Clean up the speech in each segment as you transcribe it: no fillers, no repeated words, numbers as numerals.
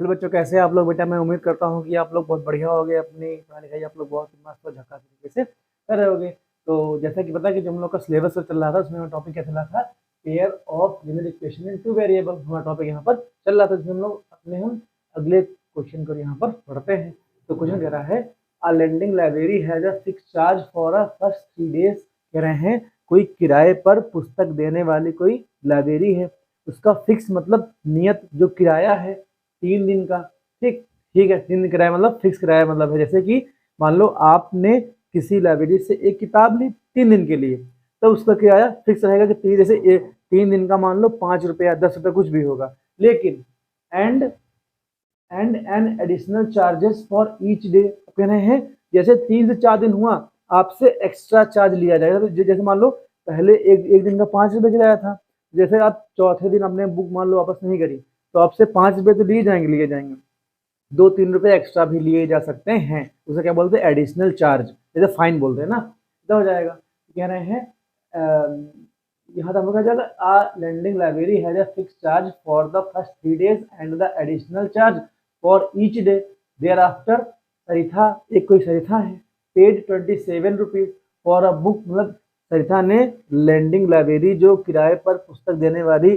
चलो बच्चों, कैसे आप लोग? बेटा मैं उम्मीद करता हूँ कि आप लोग बहुत बढ़िया हो गए, अपनी पढ़ाई लिखाई आप लोग बहुत मस्त और झक्कास तरीके से कर रहे होगे। तो जैसा कि पता है कि जो हम लोग का सिलेबस चल रहा था उसमें टॉपिक क्या चला था, pair of linear equation in two variable. हमारा टॉपिक यहाँ पर चल रहा था, जिसमें हम अगले क्वेश्चन को यहाँ पर पढ़ते हैं। तो क्वेश्चन कह रहा है, a lending library has a fix charge for a first 3 days. कह रहे हैं कोई किराए पर पुस्तक देने वाली कोई लाइब्रेरी है, उसका फिक्स मतलब नियत जो किराया है 3 दिन का। ठीक ठीक है, 3 दिन किराया मतलब फिक्स किराया मतलब है। जैसे कि मान लो आपने किसी लाइब्रेरी से एक किताब ली 3 दिन के लिए, तो उसका किराया फिक्स रहेगा कि जैसे 3 दिन का मान लो 5 रुपये 10 रुपये कुछ भी होगा। लेकिन and an additional charges for each day. कह रहे हैं जैसे 3 से 4 दिन हुआ, आपसे एक्स्ट्रा चार्ज लिया जाएगा। तो जैसे मान लो पहले एक दिन का 5 रुपये किराया था, जैसे आप चौथे दिन आपने बुक मान लो वापस नहीं करी, तो आपसे 5 रुपये तो लिए जाएंगे 2-3 रुपये एक्स्ट्रा भी लिए जा सकते हैं। उसे क्या बोलते हैं? एडिशनल चार्ज, जैसे फाइन बोलते हैं ना, इतना हो जाएगा। कह रहे हैं यहाँ तक हो जाएगा, a landing library has a fix charge for the first 3 days and the additional charge for each day thereafter. Sarita, एक कोई सरिता है, paid 27 rupees for a book. मतलब सरिता ने लैंडिंग लाइब्रेरी जो किराए पर पुस्तक देने वाली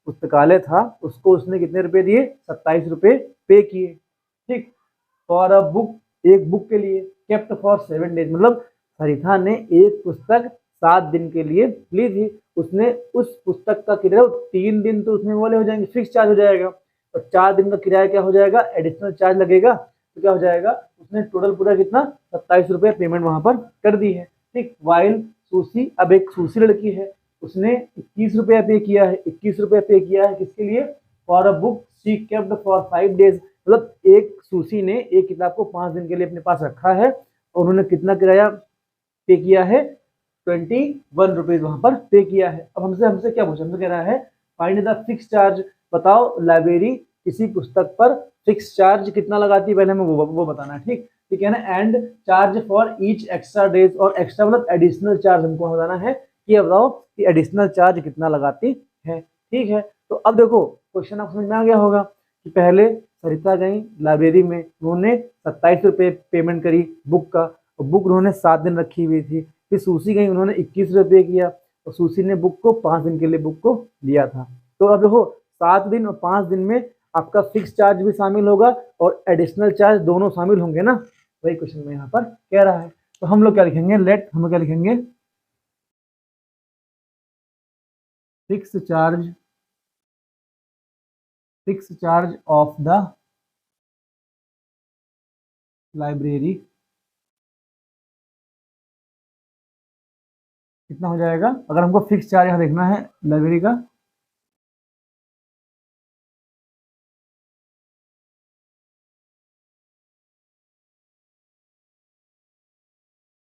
पुस्तकालय था, उसको उसने कितने रुपए दिए? 27 रुपये पे किए। ठीक, फॉर अ बुक, एक बुक के लिए, केप्ट फॉर 7 डेज। मतलब सरिता ने एक पुस्तक 7 दिन के लिए ली थी, उसने उस पुस्तक का किराया 3 दिन तो उसमें वाले हो जाएंगे, फिक्स चार्ज हो जाएगा, और 4 दिन का किराया क्या हो जाएगा? एडिशनल चार्ज लगेगा। तो क्या हो जाएगा? उसने टोटल पूरा कितना? 27 रुपये पेमेंट वहां पर कर दी है। ठीक, वाइल सूसी, अब एक सूसी लड़की है, उसने 21 रुपया पे किया है। 21 रुपया पे किया है किसके लिए? For a book she kept for 5 days. मतलब एक सूसी ने एक किताब को 5 दिन के लिए अपने पास रखा है, और उन्होंने कितना किराया पे किया है? 21 रुपीज वहां पर पे किया है। अब हमसे हमसे क्या पूछा? हमसे कह रहा है फाइंड द फिक्स चार्ज। बताओ लाइब्रेरी किसी पुस्तक पर फिक्स चार्ज कितना लगाती है, पहले हमें वो बताना है। ठीक है ना। And charge for each extra days, और एक्स्ट्रा मतलब एडिशनल चार्ज हमको बताना है कि बताओ कि एडिशनल चार्ज कितना लगाती है। ठीक है, तो अब देखो क्वेश्चन आप समझ में आ गया होगा कि पहले सरिता गई लाइब्रेरी में, उन्होंने 27 रुपये पेमेंट करी बुक का, और बुक उन्होंने 7 दिन रखी हुई थी। फिर सूसी गई, उन्होंने 21 रुपये किया, और सूसी ने बुक को 5 दिन के लिए बुक को लिया था। तो अब देखो 7 दिन और 5 दिन में आपका फिक्स चार्ज भी शामिल होगा और एडिशनल चार्ज दोनों शामिल होंगे ना, वही क्वेश्चन में यहाँ पर कह रहा है। तो हम लोग क्या लिखेंगे? हम लोग क्या लिखेंगे? Fix charge of the library कितना हो जाएगा? अगर हमको फिक्स चार्ज यहाँ देखना है लाइब्रेरी का,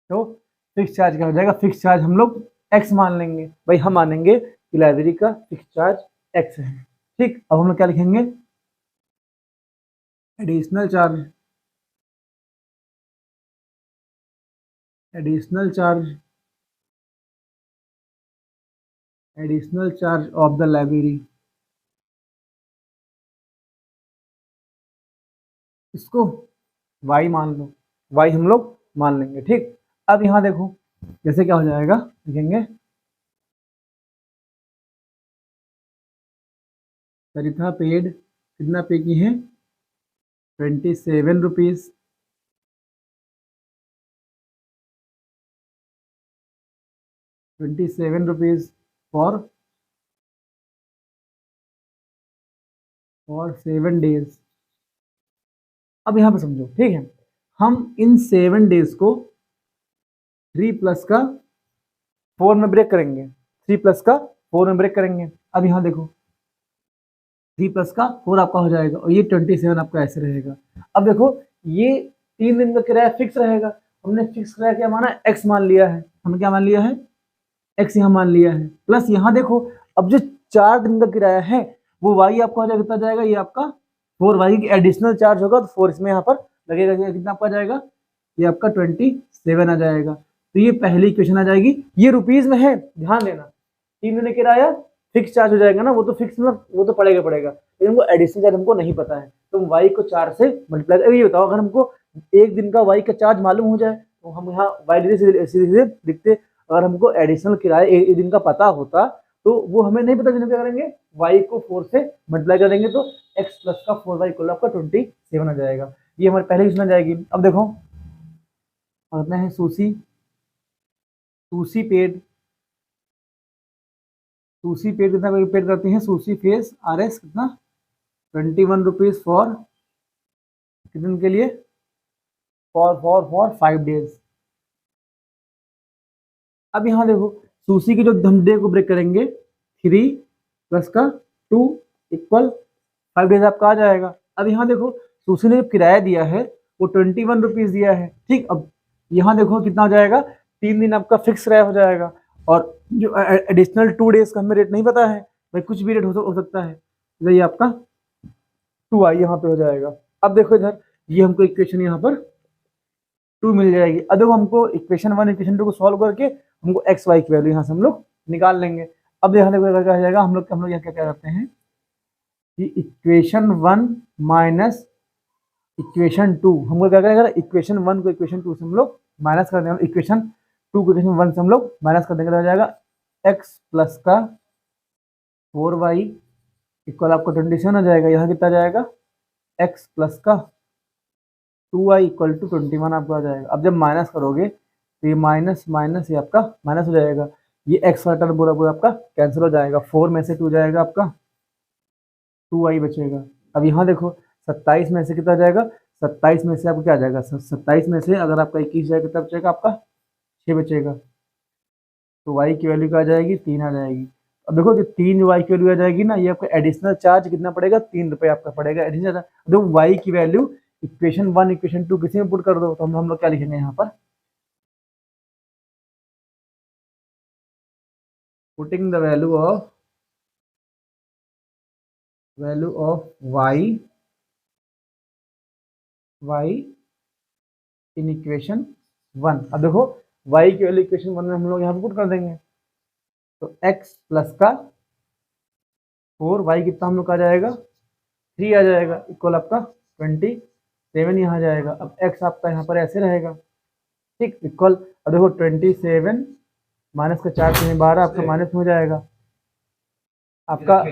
तो फिक्स चार्ज क्या हो जाएगा? फिक्स चार्ज हम लोग एक्स मान लेंगे। भाई हम मानेंगे कि लाइब्रेरी का फिक्स चार्ज एक्स है। ठीक, अब हम लोग क्या लिखेंगे? Additional charge, additional charge additional charge of the library, इसको वाई मान लो, वाई हम लोग मान लेंगे। ठीक, अब यहाँ देखो जैसे क्या हो जाएगा, लिखेंगे सरिता पेड, कितना पे की है? 27 रुपीज 27 रुपीज फॉर 7 डेज। अब यहाँ पे समझो, ठीक है, हम इन 7 डेज को 3 प्लस का 4 में ब्रेक करेंगे, 3 प्लस का 4 में ब्रेक करेंगे। अब यहाँ देखो 3 प्लस का 4 आपका हो जाएगा, और ये 27 आपका ऐसे रहेगा। अब देखो ये 3 दिन का किराया फिक्स रहेगा, हमने फिक्स किराया क्या माना? एक्स मान लिया है। हमने क्या मान लिया है? एक्स यहाँ मान लिया है। प्लस यहाँ देखो अब जो 4 दिन का किराया है वो वाई आपका हो जाएगा, कितना जाएगा? ये आपका 4 वाई की एडिशनल चार्ज होगा, तो 4 इसमें यहाँ पर लगेगा। कितना आपका जाएगा? ये आपका 27 आ जाएगा। तो ये पहली इक्वेशन आ जाएगी। ये रुपीज में है, ध्यान देना। 3 दिन किराया फिक्स चार्ज हो जाएगा ना, वो तो फिक्स मतलब वो तो पड़ेगा, लेकिन वो एडिशनल चार्ज हमको नहीं पता है। तो हम y को 4 से मल्टीप्लाई कर, ये बताओ अगर हमको एक दिन का y का चार्ज मालूम हो जाए तो हम यहाँ y सीधे सीधे लिखते। अगर हमको एडिशनल किराया एक दिन का पता होता तो वो हमें नहीं पता, क्या करेंगे, y को 4 से मल्टीप्लाई कर देंगे तो x प्लस का 4y इक्वल आपका 27 आ जाएगा। ये हमारे पहले क्वेश्चन आ जाएगी। अब देखो कहते हैं सूसी पेड कितना पेड करती है, सूसी फेस RS कितना 21 रुपीज फॉर कितने दिन के लिए, फॉर 5 डेज। अब यहाँ देखो सूसी की जो हम डे को ब्रेक करेंगे 3 प्लस का 2 इक्वल 5 डेज आपका आ जाएगा। अब यहाँ देखो सूसी ने जो किराया दिया है वो 21 रुपीज दिया है, ठीक। अब यहाँ देखो कितना हो जाएगा, 3 दिन आपका फिक्स किराया हो जाएगा और जो एडिशनल 2 डेज का हमें रेट नहीं पता है भाई, कुछ भी रेट हो सकता है, तो ये आपका 2i यहाँ पे हो जाएगा। अब देखो इधर ये हमको इक्वेशन यहाँ पर 2 मिल जाएगी। अब देखो हमको इक्वेशन 1 इक्वेशन 2 को सॉल्व करके हमको एक्स वाई की वैल्यू यहाँ से हम लोग निकाल लेंगे। अब यहाँ देखो क्या हो जाएगा, हम लोग यहाँ क्या करते हैं कि इक्वेशन 1 माइनस इक्वेशन 2 हमको क्या करेगा, इक्वेशन 1 को इक्वेशन 2 से हम लोग माइनस कर देंगे, इक्वेशन 2 को इक्वेशन 1 से हम लोग माइनस कर देंगे, तो हो जाएगा x प्लस का 4y इक्वल आपको 27 हो जाएगा। यहाँ कितना जाएगा, x प्लस का 2y इक्वल टू 21 आपको आ जाएगा। अब जब माइनस करोगे तो ये माइनस माइनस ये आपका माइनस हो जाएगा, ये x वाला टर्म पूरा पूरा आपका कैंसिल हो जाएगा, 4 में से 2 जाएगा आपका 2y बचेगा। अब यहाँ देखो 27 में से कितना जाएगा, 27 में से आपको क्या आ जाएगा, 27 में से अगर आपका 21 जाएगा कितना बचेगा, आपका 6 बचेगा, तो y की वैल्यू क्या आ जाएगी, 3 आ जाएगी। अब देखो कि 3 y की वैल्यू आ जाएगी ना, ये आपका एडिशनल चार्ज कितना पड़ेगा, 3 रुपये आपका पड़ेगा एडिशनल। देखो y की वैल्यू इक्वेशन 1 इक्वेशन 2 किसी में पुट कर दो तो हम लोग क्या लिखेंगे यहाँ पर, putting the value of y in equation 1। अब देखो y की वैल्यू इक्वेशन 1 में हम लोग यहाँ पे पुट कर देंगे, तो x प्लस का 4y कितना हम लोग आ जाएगा, 3 आ जाएगा इक्वल आपका 27 यहाँ आ जाएगा। अब x आपका यहाँ पर ऐसे रहेगा, ठीक, इक्वल। अब देखो 27 माइनस का 4 से 12 आपका माइनस हो जाएगा, आपका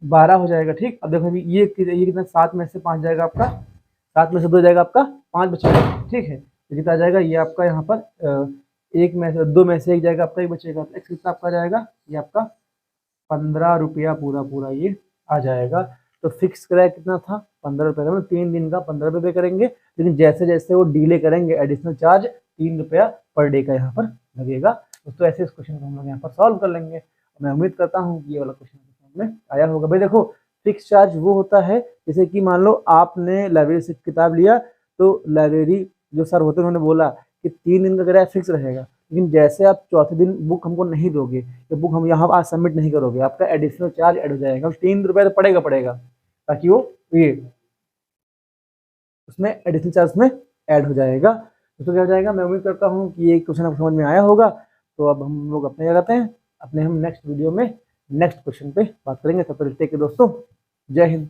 12 हो जाएगा, ठीक। अब देखो ये कितना 7 में से 5 जाएगा आपका, 7 में से 2 जाएगा आपका 5 बचेगा, ठीक है। तो कितना आ जाएगा, ये आपका यहाँ पर 1 में से 2 में से 1 जाएगा आपका, 1 बचेगा, तो x कितना आपका जाएगा, ये आपका 15 रुपया पूरा ये आ जाएगा। तो फिक्स किराया कितना था, 15 रुपये का, 3 दिन का 15 रुपये करेंगे, लेकिन जैसे जैसे वो डीले करेंगे एडिशनल चार्ज 3 रुपया पर डे का यहाँ पर लगेगा। तो ऐसे इस क्वेश्चन को हम लोग यहाँ पर सॉल्व कर लेंगे। मैं उम्मीद करता हूँ कि ये वाला क्वेश्चन समझ में आया होगा। भाई देखो फिक्स चार्ज वो होता है जैसे कि मान लो आपने लाइब्रेरी से किताब लिया, तो लाइब्रेरी जो सर होते हैं उन्होंने बोला कि 3 दिन का किराया फिक्स रहेगा, लेकिन जैसे आप चौथे दिन बुक हमको नहीं दोगे, तो बुक हम यहाँ आज सबमिट नहीं करोगे, आपका एडिशनल चार्ज ऐड हो जाएगा, 3 रुपये तो पड़ेगा ताकि वो ये उसमें एडिशनल चार्ज में ऐड हो जाएगा। तो क्या हो जाएगा, मैं उम्मीद करता हूँ कि ये क्वेश्चन आपको समझ में आया होगा। तो अब हम लोग अपने क्या करते हैं, अपने हम नेक्स्ट वीडियो में नेक्स्ट क्वेश्चन पे बात करेंगे। तब तक के दोस्तों, जय हिंद।